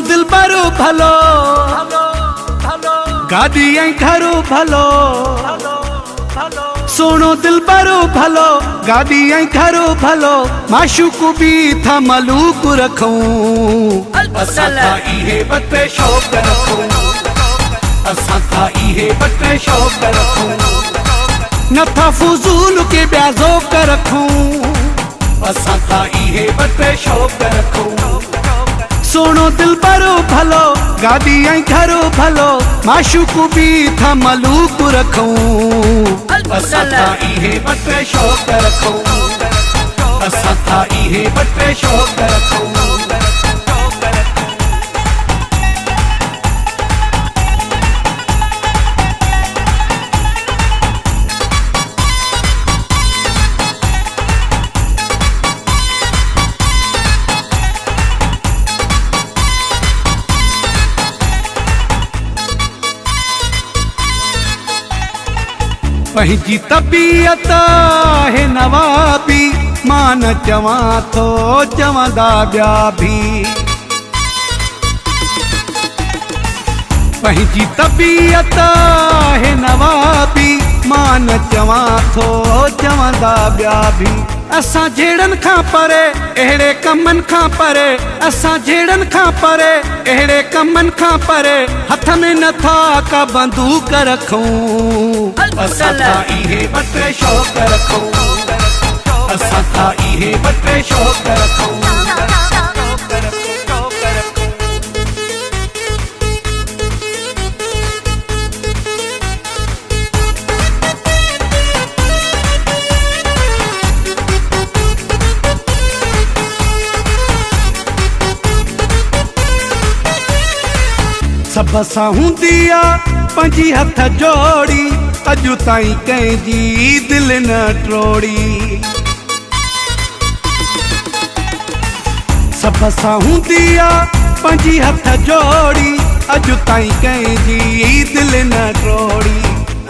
दिल बरो भलो गाड़ी आई घरो भलो सुनो दिल बरो भलो गाड़ी आई घरो भलो माशूक भी था मलूक रखूं असां था इहे बते शौक़ रखूं असां था इहे बते शौक़ रखूं नथा फुजूल के ब्याजो कर रखूं असां था इहे बते शौक़ रखूं सुनो दिल बरो भलो गाड़ी आई घरो भलो माशूक भी था मलूक रखूं असां था इहे बते शौक़ रखूं असां था इहे बते शौक़ रखूं पंहिंजी तबीयत है नवाबी मान चवा थो चवंदा ॿिया भी पंहिंजी तबीयत है नवाबी मान चवा थो चवंदा ॿिया भी असां जहिड़नि खां परे अहिड़े कमनि खां परे असां जहिड़नि खां परे अहिड़े कमनि खां परे हथ में नथा का बंदूक रखूं असां था इहे बते शौक़ रखूं असां था इहे बते शौक़ रखूं सब सां हूंदी आ पंहिंजी हथ जोड़ी अॼु ताईं कंहिंजी दिल न टोड़ी सब सां हूंदी आ पंहिंजी हथ जोड़ी अॼु ताईं कंहिंजी दिल न टोड़ी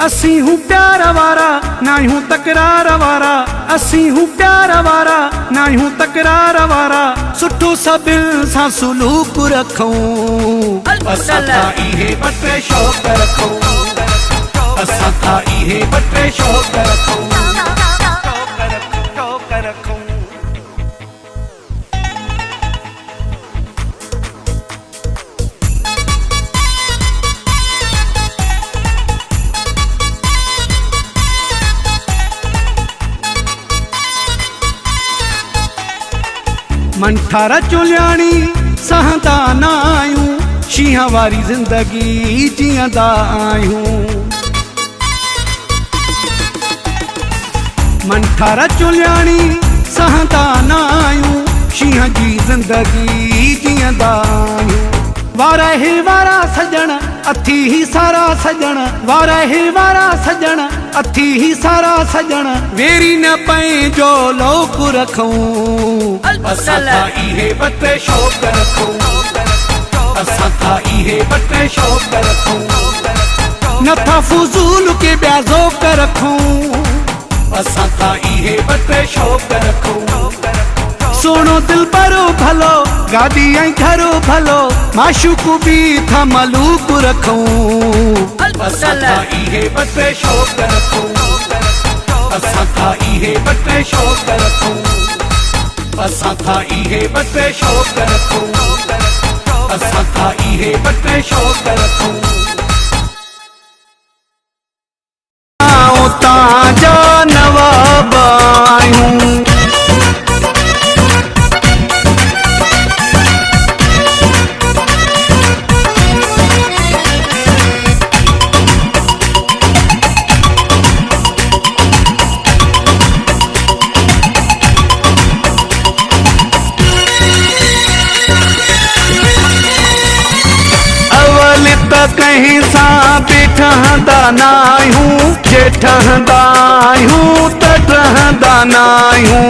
असीं हूं प्यार वारा नाहियूं तकरार वारा असीं हूं प्यार वारा नाहियूं तकरार वारा सुठो सभिनि सां सुलूक रखूं असां था इहे बते शौक़ रखूं असां था इहे बते शौक़ रखूं मन ठारा चुलियाणी सहंदा नायूं शींहं वारी ज़िंदगी जीअंदा आहियूं मन ठारा चुलियाणी सहंदा नायूं शींहं जी ज़िंदगी जीअंदा आहियूं वारा हे वारा सजण अथी ही सारा सजण वारा हे वारा सजण अथी ही सारा सजण वेरी न पंहिंजो लोक रखूं असां था इहे बते शौक़ रखूं असां था इहे बते शौक़ रखूं नथा फुजूल के ब्याजो कर रखूं असां था इहे बते शौक़ रखूं सुनो दिल बरो भलो गाड़ी आई घरो भलो माशूक भी था मलूक रखूं असां था इहे बते शौक़ रखूं असां था इहे बते शौक़ रखूं असां था इहे बते शौक़ रखूं असां था इहे बते शौक़ रखूं ताजा नवाब आयूं कहीं सां बि ठहंदा नाहियूं जे ठहंदा आहियूं त ठहंदा नाहियूं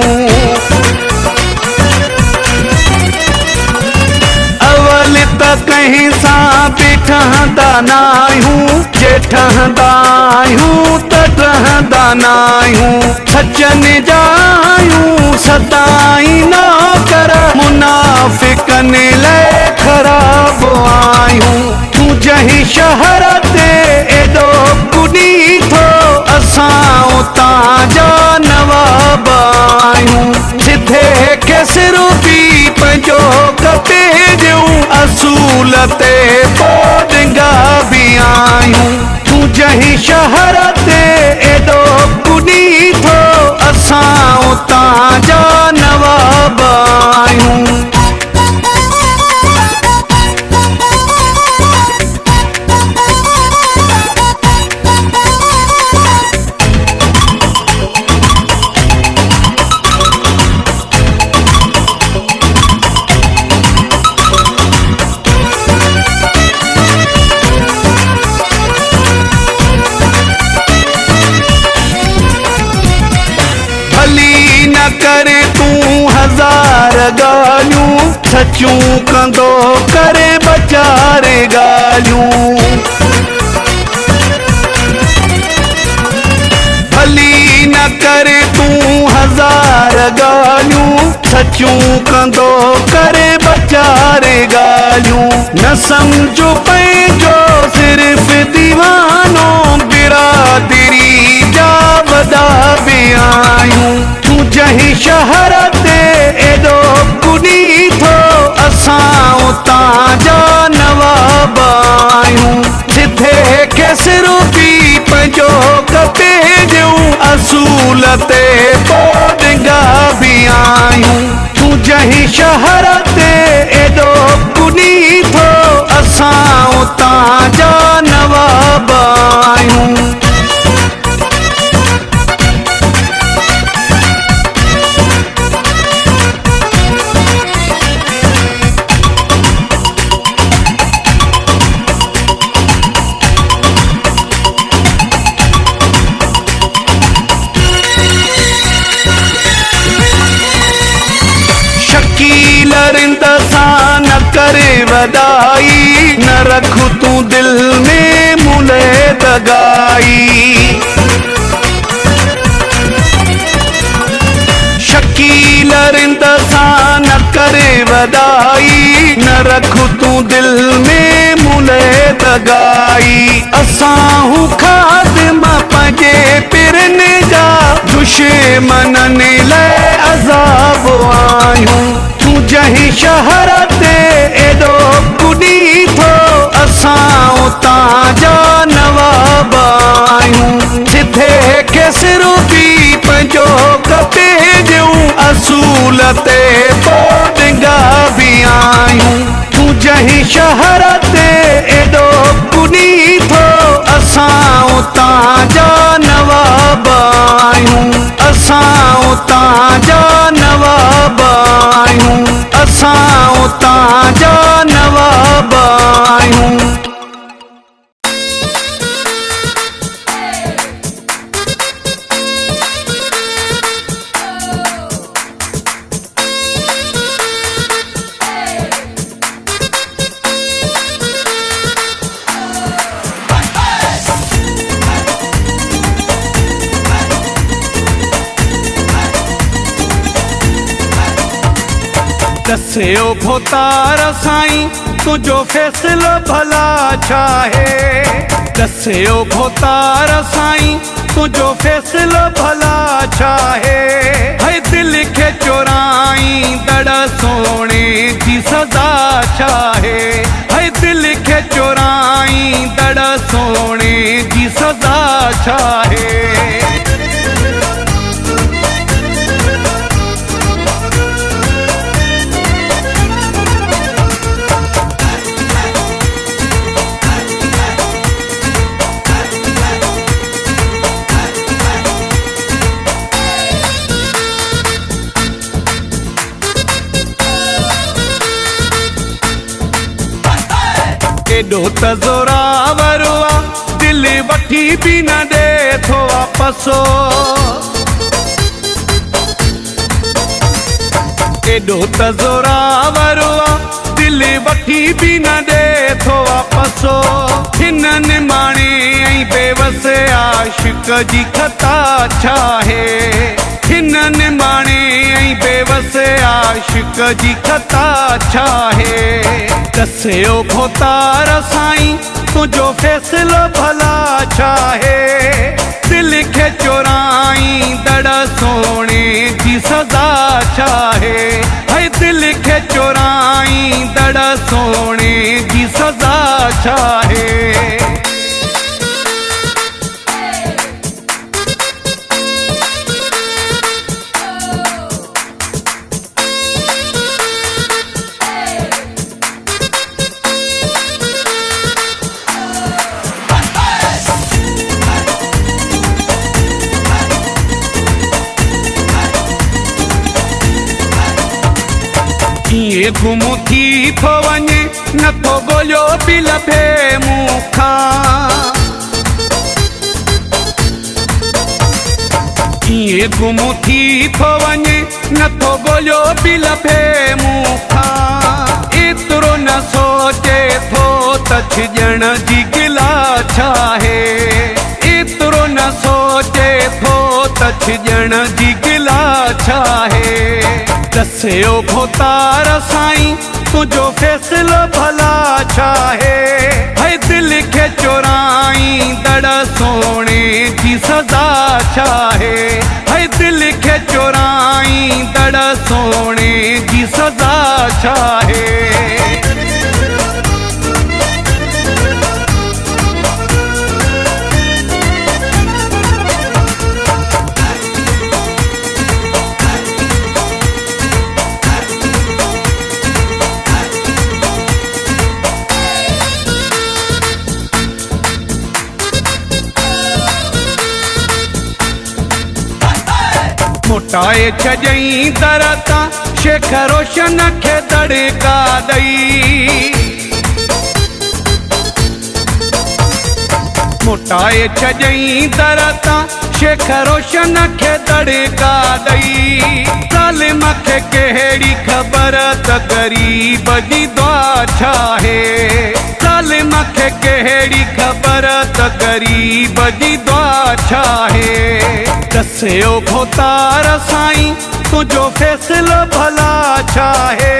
अवल त कहीं सां बि ठहंदा नाहियूं जे ठहंदा आहियूं त ठहंदा नाहियूं सचनि जा आहियूं सदाई नौकर मुनाफ़िकनि लाइ ख़राब आयूं तू जहीं शहर ते एडो कुनी थो असां उतां जा नवाब आयूं सिधे के सिर भी पंहिंजो कटे ॾियूं असूल ते पोडंगा भी आयूं तू जहीं शहर ते एडो कुनी थो असां उतां जा नवाब आयूं करे तू हजार गालियूं सचूं कंदो करे बचारे गालियूं भली न करे तू हजार गालियूं सचूं कंदो करे बचारे गालियूं न समझो पंहिंजो सिर्फ़ दीवानो बिरादरी जा वॾा बि आयूं जहीं शहर ते एडो कुनी थो असां उतां जा नवाब आयूं सिधे के सिर भी पंहिंजो कटे ॾियूं असूल ते पोडंगा भी आयूं तू जहीं शहर ते एडो कुनी थो असां उतां जा नवाब आयूं न करे वदाई न रख तू दिल में मुले दगाई शकील रिंद सां न करे वदाई न रख तू दिल में मुले दगाई असां हूं खादिम पंहिंजे पिरन जा दुश्मननि लाइ अज़ाब आयूं तू जहीं शहर ते एडो कुनी थो असां उतां जा नवाब आयूं सिधे के सिर भी पंहिंजो कटे ॾियूं असूल ते पोडंगा भी आयूं तू जहीं शहर ते एडो कुनी थो असां उतां जा नवाब आयूं असां उतां जा नवाब आयूं असां उतां जा नवाब आयूं दस्यो भोतार साईं तुझो फैसलो भला छा है दस्यो भोतार साईं तुझो फैसलो भला छा है दिल के चोराई दड़ सोने की सजा छा है दिल के चोराई दड़ सोने की सजा छा है एडो त ज़ोरावर दिल वठी भी न दे थो वापसो एडो त ज़ोरावर दिल वठी भी न दे थो वापसो हिननि माणे ऐं बेवस आशिक जी खता छा है हिननि माणे ऐं बेवस आशिक जी खता छाहे। दस्यो भोतार साईं तुझो फैसलो भला छाहे। दिल खे चोराई दड़ सोने जी सजा छाहे। है दिल खे चोराई दड़ सोने जी सजा छाहे। कीअं गुम थी थो वञे नथो ॻोल्हियो बि लभे मूंखां। कीअं गुम थी थो वञे नथो ॻोल्हियो बि लभे मूंखां। एतिरो न सोचे थो त छिॼण जी गिला छाहे। एतिरो न सोचे थो त छिॼण जी गिला छाहे। दस्यो भोतार साईं तुझो फैसलो भला छाहे। है दिल खे चोराई दड़ सोने जी सजा छाहे। है दिल खे चोराई दड़ सोने जी सजा छाहे। मोटाए छजई दरता शेख रोशन खे दड़का दई। मोटाए छजई दरता शेख रोशन खे दड़का दई। ज़ालिम खे कहिड़ी ख़बर त ग़रीब जी दुआ छाहे। ज़ालिम खे कहिड़ी ख़बर त ग़रीब जी दुआ छाहे। दस्यो भोतार साईं तुझो फैसलो भला छाहे।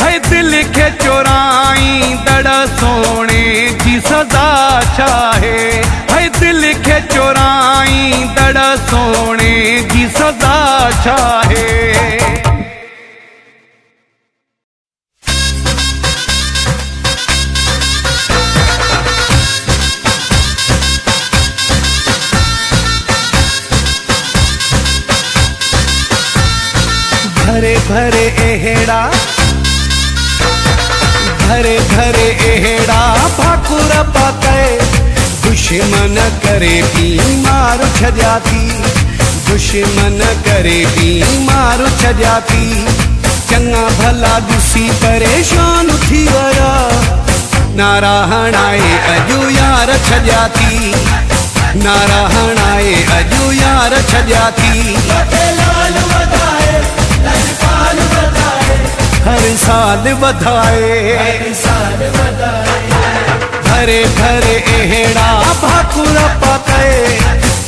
है दिल खे चोराई दड़ सोने जी सजा छाहे। है दिल खे चोराई दड़ सोने जी सजा छाहे। भरे भरे एहेड़ा भरे भरे एहेड़ा भाकुर पाके। दुश्मन करे बीमार छजाती। दुश्मन करे बीमार छजाती। चंगा भला दुसी परेशान थी वरा। नारायण आए अजू यार छजाती। नारायण आए अजू यार छजाती। हर साल बधाए। भरे भरे एहेड़ा भाकुर पाके।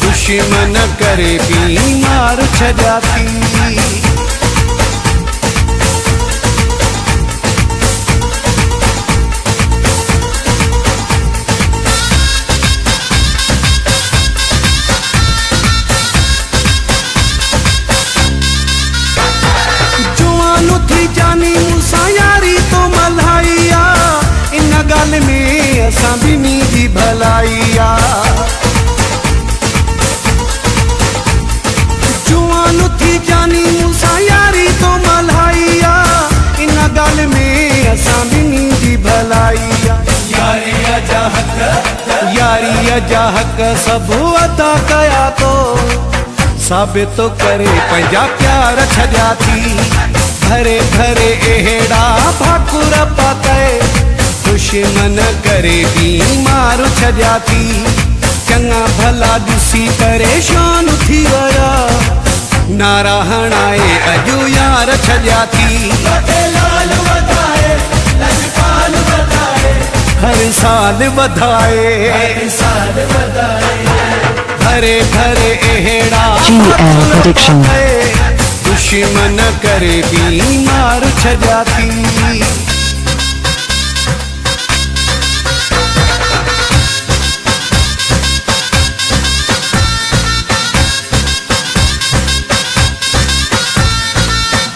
दुश्मन करे बीमार छजाती। जानी मूसा यारी तो मल्हाइया। इन गल में असां भी नीजी भलाइया। जुआन थी जानी मूसा यारी तो मल्हाइया। इन गल में असां भी नीजी भलाइया। यारी अजा हक सब अदा कया तो। साबित तो करे पंजा प्यार छजाती। भरे भरे एहेड़ा भाकुर पाके। दुश्मन करे बीमार छजाती। चंगा भला दुसी परेशान थी वरा। नारायण आए अजू यार छजाती। हर साल बधाए। भरे भरे एहेड़ा GL Prediction। दुश्मन करे बीमार छजाती।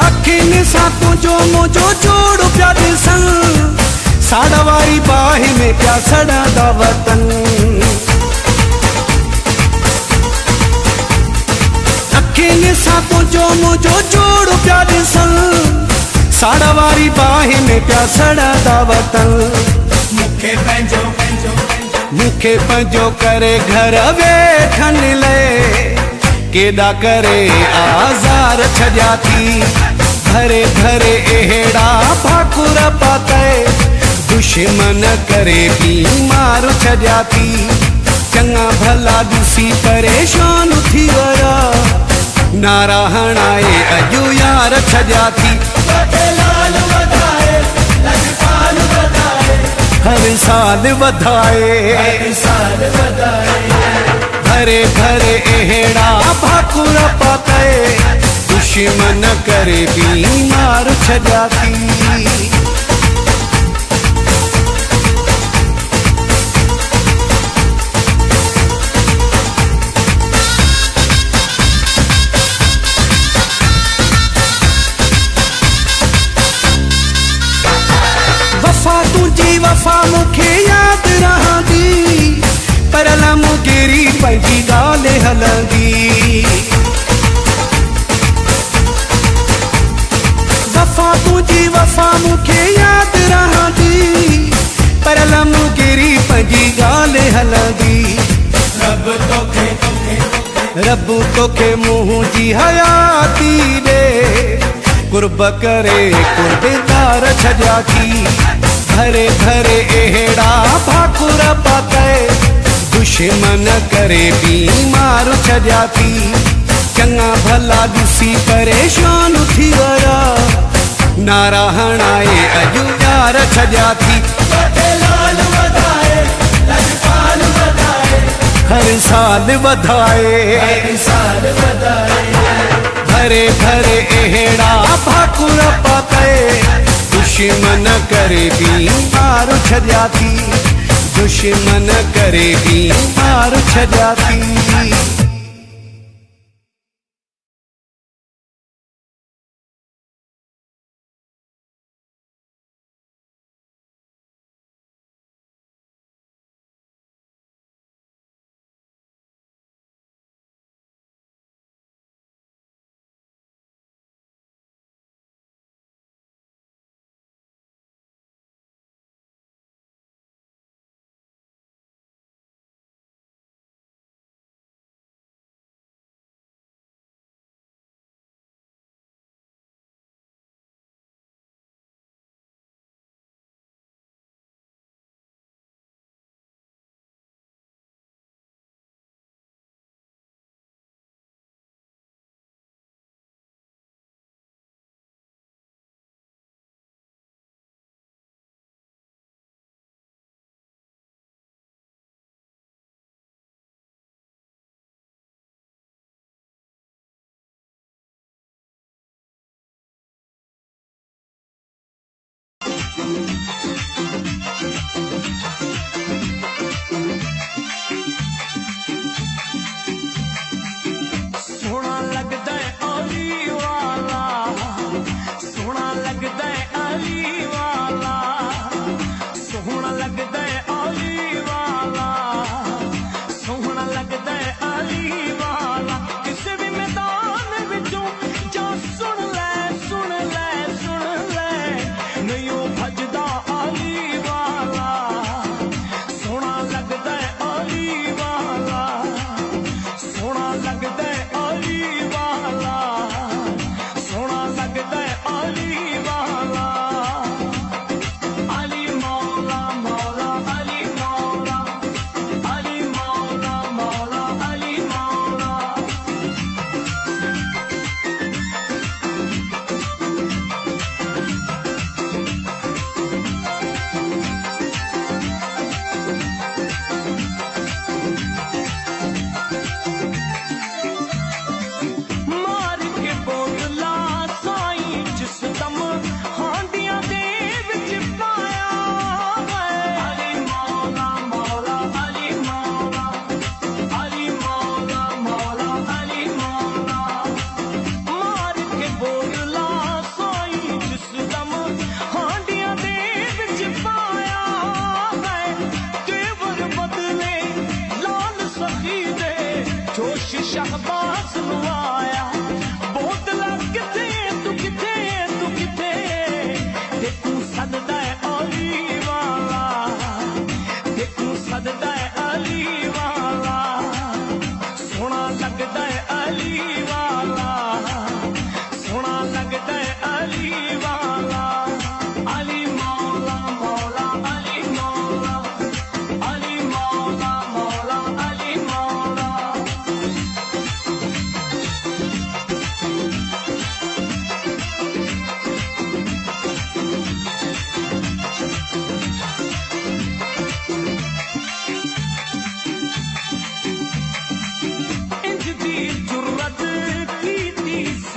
अखिन सातों जो मुझो जोड़ प्यार सन, साड़ा वारी बाह में क्या सड़ा दा वतन। अखिन सातों जो मुझो जोड़ प्यार सन, साड़ा वारी बाह में क्या सड़ा दा वतन। मुखे पंजो करे घर वेठन ले, केड़ा करे आज़ार छजाती। भरे भरे एड़ा भाकुर पाते, दुश्मन करे बीमार छजाती। चंगा भला दिसी परेशान थी वरा, नारा हणाए अजू यार छजाती। हर साल बधाए, भरे भरे एड़ा भाकुर पाते, दुश्मन करे बीमार छजाती। वफा तुझी वफा मुखे याद रहंदी, पर मुगिरी पंहिंजी ॻाल्हि हलंदी। वफा तुझी वफा मुखे याद रहंदी, पर मुगिरी पंहिंजी ॻाल्हि हलंदी। रब तोखे मुंहुं जी हयाती ॾे, कुर्ब करे कुर्बदार छजाती। भरे भरे एड़ा भाकुर पाते, दुश्मन करे बीमार छजाती। चंगा भला दिसी परेशान थी वरा, नारा हणाए अजू यार छजाती। हर साल बधाए, भरे भरे एड़ा भाकुर पाते, दुश्मन करे बीमार छजाती। दुश्मन करे बीमार छजाती।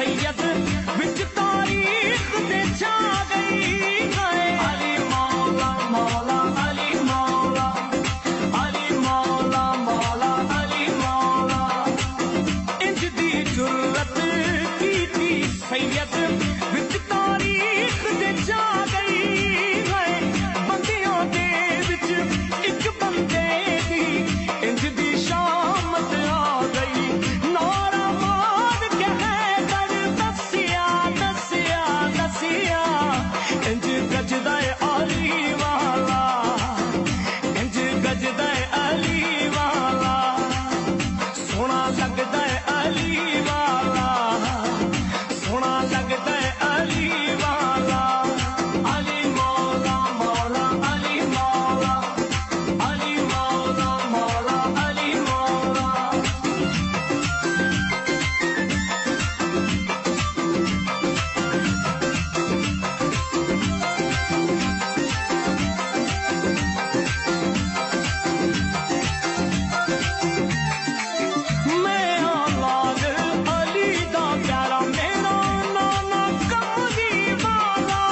सैयद विच तारीख दे छा गई है। अली मौला मौला अली मौला, अली मौला मौला अली मौला। इंज दी जुर्रत कीती सैयद विच तारीख दे छा गई है। बंदियों दे विच इक बंदे दी इंज दी शामत आ गई। नारा मार के हैदर दसिया दसिया दसिया, इंज गजदा अली वाला, इंज गजदा अली वाला। सोना लगदा अली वाला, सोना लगदा अली वाला। अली मौला मौला अली मौला, अली मौला मौला अली मौला। मैं औलाद अली दा प्यारा, मेरा नाना कमली वाला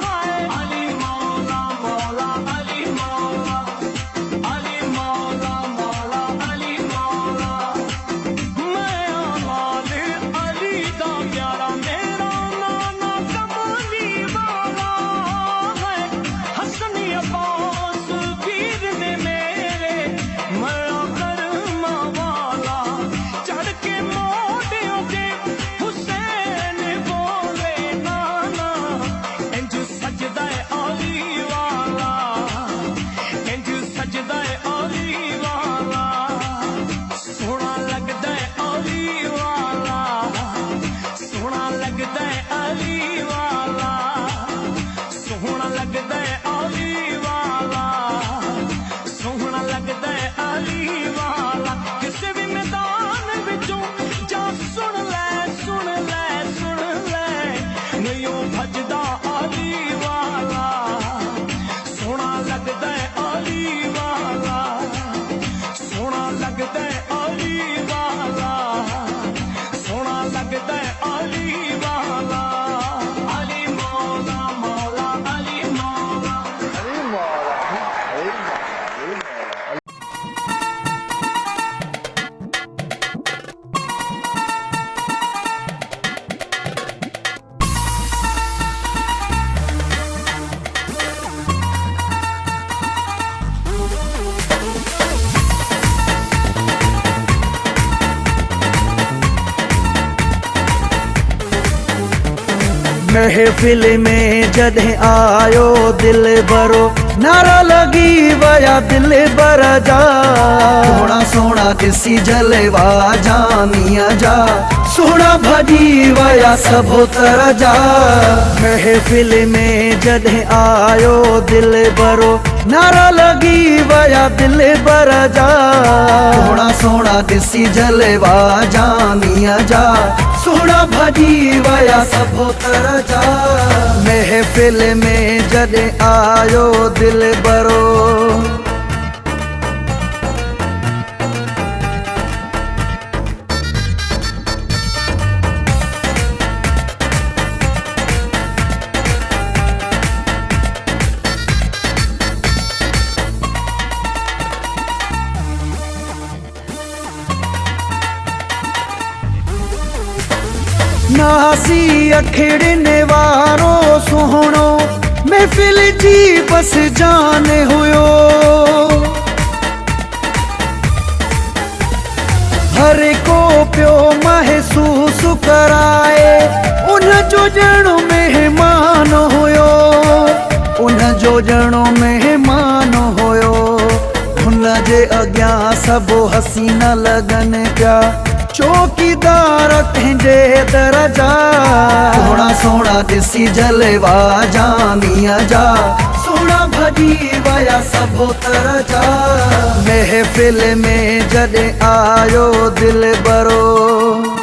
है। अली मौला मौला अली मौला, अली मौला मौला अली मौला। मैं औलाद अली दा प्यारा, मेरा नाना कमली वाला है। हसन अब्बास पीर ने मेरे मरा करम वाला। चढ़ के मोटियों के हुसैन बोले नाना, इंज सजदा अली वाला, इंज सजदा अली वाला। सोना लगदा अली वाला, सोना लगदा अली वाला, सोहना लगदा अली वाला, सोहना लगदा अली वाला। किसी भी मैदान विचों जा सुन ले सुन ले सुन ले, नहीं भजदा अली वाला। सोना लगदा अली वाला, सोना लगदा अली वाला, सोना लगदा अली वाला। अली मौला मौला अली मौला। महफिल में जॾहिं आयो दिल बरो, नारा लगी वया दिल बर जा। सोना सोना ॾिसी जलवा जानिया जा, सोना भॼी वया सभो तर जा। महफिल में जॾहिं आयो दिल बरो, नारा लगी वया दिल बर जा। सोना सोना ॾिसी जलवा जानिया जा, सोना भॼी वया सभो तर जा। महफिल में जॾहिं आयो दिल बरो। नासी अखड़ने वारो सोहणो, महफिल जी बस जान हुयो। हर को पियो महसूस कराए, उन जो ॼणो मेहमान हुयो, उन जो ॼणो मेहमान हुयो। हुन जे अॻियां सभु हसीना लॻनि पिया, चौकीदार कंहिंजे दरजा। सोना सोना ॾिसी जलवा जानिया जा, सोना भॼी वया सभो तर जा। महफिल में जॾहिं आयो दिल बरो।